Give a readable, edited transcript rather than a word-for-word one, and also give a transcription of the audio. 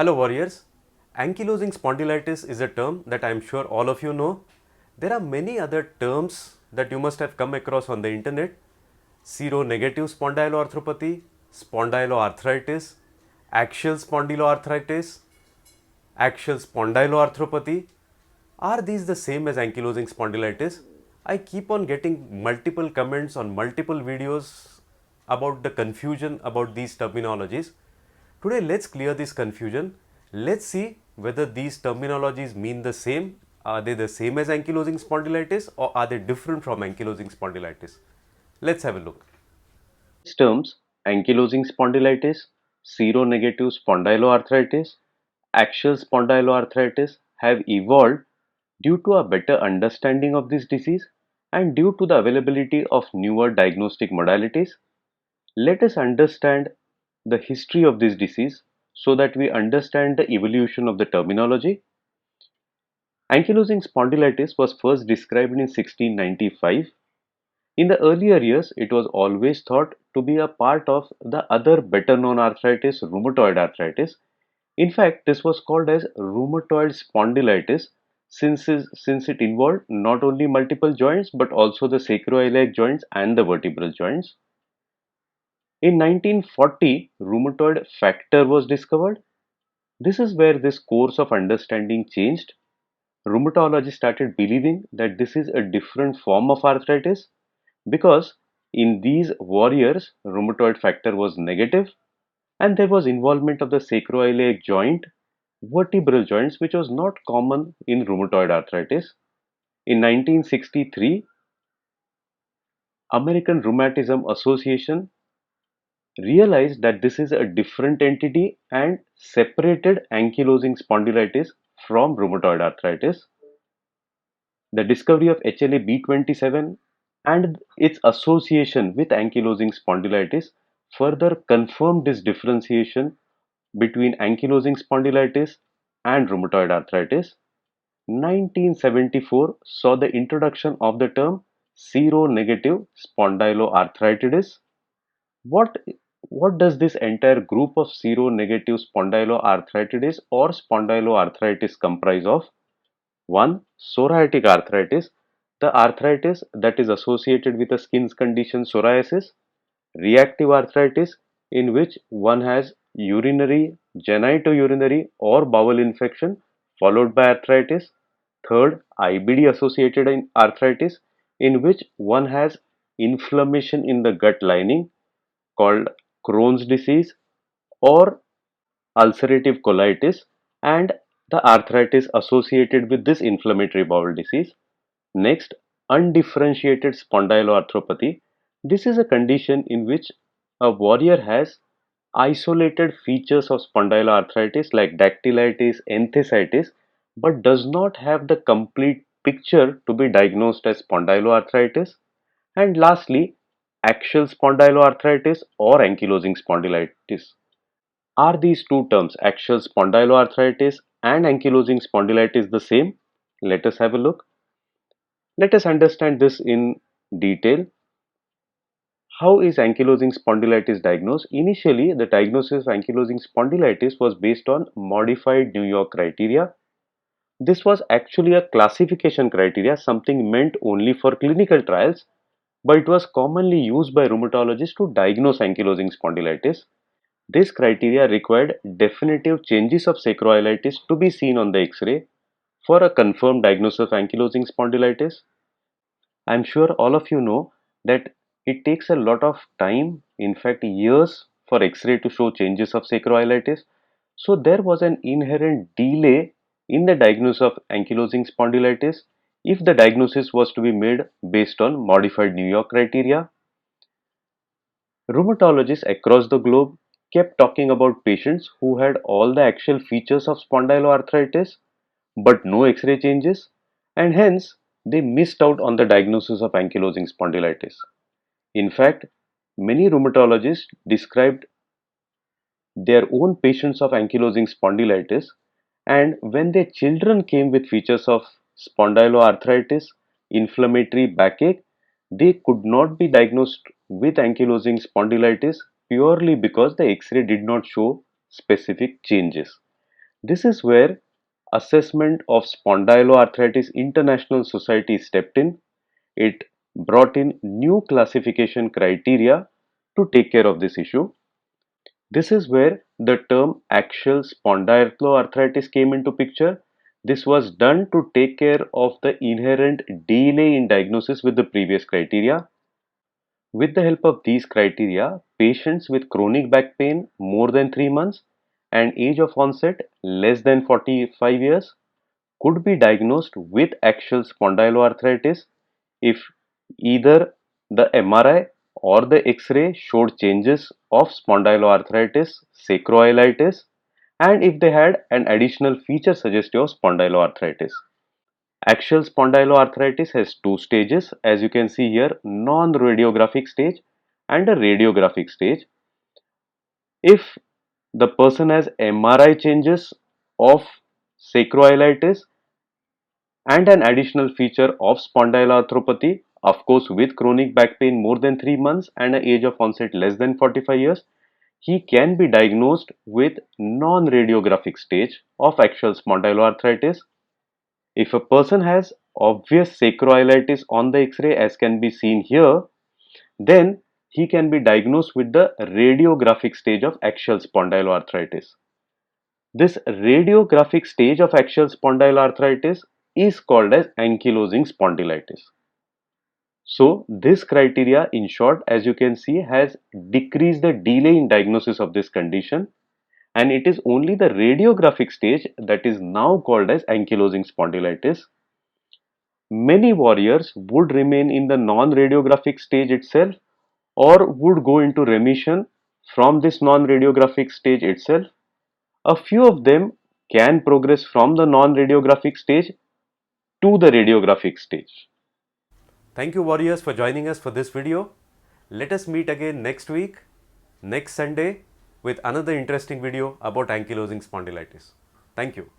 Hello warriors. Ankylosing spondylitis is a term that I am sure all of you know. There are many other terms that you must have come across on the internet. Seronegative spondyloarthropathy, spondyloarthritis, axial spondyloarthritis, axial spondyloarthropathy. Are these the same as ankylosing spondylitis? I keep on getting multiple comments on multiple videos about the confusion about these terminologies. Today, let's clear this confusion. Let's see whether these terminologies mean the same. Are they the same as ankylosing spondylitis or are they different from ankylosing spondylitis? Let's have a look. Terms ankylosing spondylitis, seronegative spondyloarthritis, axial spondyloarthritis have evolved due to a better understanding of this disease and due to the availability of newer diagnostic modalities. Let us understand the history of this disease so that we understand the evolution of the terminology. Ankylosing spondylitis was first described in 1695. In the earlier years, it was always thought to be a part of the other better known arthritis, rheumatoid arthritis. In fact, this was called as rheumatoid spondylitis since it involved not only multiple joints but also the sacroiliac joints and the vertebral joints. In 1940, rheumatoid factor was discovered. This is where this course of understanding changed. Rheumatologists started believing that this is a different form of arthritis because in these warriors, rheumatoid factor was negative and there was involvement of the sacroiliac joint, vertebral joints, which was not common in rheumatoid arthritis. In 1963, American Rheumatism Association realized that this is a different entity and separated ankylosing spondylitis from rheumatoid arthritis. The discovery of HLA-B27 and its association with ankylosing spondylitis further confirmed this differentiation between ankylosing spondylitis and rheumatoid arthritis. 1974 saw the introduction of the term seronegative spondyloarthritis. What, what does this entire group of seronegative spondyloarthritis or spondyloarthritis comprise of? 1. Psoriatic arthritis, the arthritis that is associated with a skin condition psoriasis. Reactive arthritis, in which one has urinary, genitourinary or bowel infection followed by arthritis. Third, IBD associated arthritis, in which one has inflammation in the gut lining called Crohn's disease or ulcerative colitis, and the arthritis associated with this inflammatory bowel disease. Next, undifferentiated spondyloarthropathy. This is a condition in which a warrior has isolated features of spondyloarthritis like dactylitis, enthesitis, but does not have the complete picture to be diagnosed as spondyloarthritis. And lastly, axial spondyloarthritis or ankylosing spondylitis. Are these two terms, axial spondyloarthritis and ankylosing spondylitis, the same? Let us have a look. Let us understand this in detail. How is ankylosing spondylitis diagnosed? Initially, the diagnosis of ankylosing spondylitis was based on modified New York criteria. This was actually a classification criteria, something meant only for clinical trials, but it was commonly used by rheumatologists to diagnose ankylosing spondylitis. This criteria required definitive changes of sacroiliitis to be seen on the X-ray for a confirmed diagnosis of ankylosing spondylitis. I'm sure all of you know that it takes a lot of time, in fact years, for X-ray to show changes of sacroiliitis. So there was an inherent delay in the diagnosis of ankylosing spondylitis if the diagnosis was to be made based on modified New York criteria. Rheumatologists across the globe kept talking about patients who had all the actual features of spondyloarthritis but no X-ray changes, and hence they missed out on the diagnosis of ankylosing spondylitis. In fact, many rheumatologists described their own patients of ankylosing spondylitis, and when their children came with features of spondyloarthritis, inflammatory backache, they could not be diagnosed with ankylosing spondylitis purely because the X-ray did not show specific changes. This is where Assessment of Spondyloarthritis International Society stepped in. It brought in new classification criteria to take care of this issue. This is where the term axial spondyloarthritis came into picture. This was done to take care of the inherent delay in diagnosis with the previous criteria. With the help of these criteria, patients with chronic back pain more than 3 months and age of onset less than 45 years could be diagnosed with axial spondyloarthritis if either the MRI or the X-ray showed changes of spondyloarthritis, sacroiliitis, and if they had an additional feature suggestive of spondyloarthritis. Axial spondyloarthritis has two stages, as you can see here, non-radiographic stage and a radiographic stage. If the person has MRI changes of sacroiliitis and an additional feature of spondyloarthropathy, of course with chronic back pain more than 3 months and an age of onset less than 45 years, he can be diagnosed with non-radiographic stage of axial spondyloarthritis. If a person has obvious sacroiliitis on the X-ray as can be seen here, then he can be diagnosed with the radiographic stage of axial spondyloarthritis. This radiographic stage of axial spondyloarthritis is called as ankylosing spondylitis. So this criteria in short, as you can see, has decreased the delay in diagnosis of this condition, and it is only the radiographic stage that is now called as ankylosing spondylitis. Many warriors would remain in the non-radiographic stage itself or would go into remission from this non-radiographic stage itself. A few of them can progress from the non-radiographic stage to the radiographic stage. Thank you, warriors, for joining us for this video. Let us meet again next week, next Sunday, with another interesting video about ankylosing spondylitis. Thank you.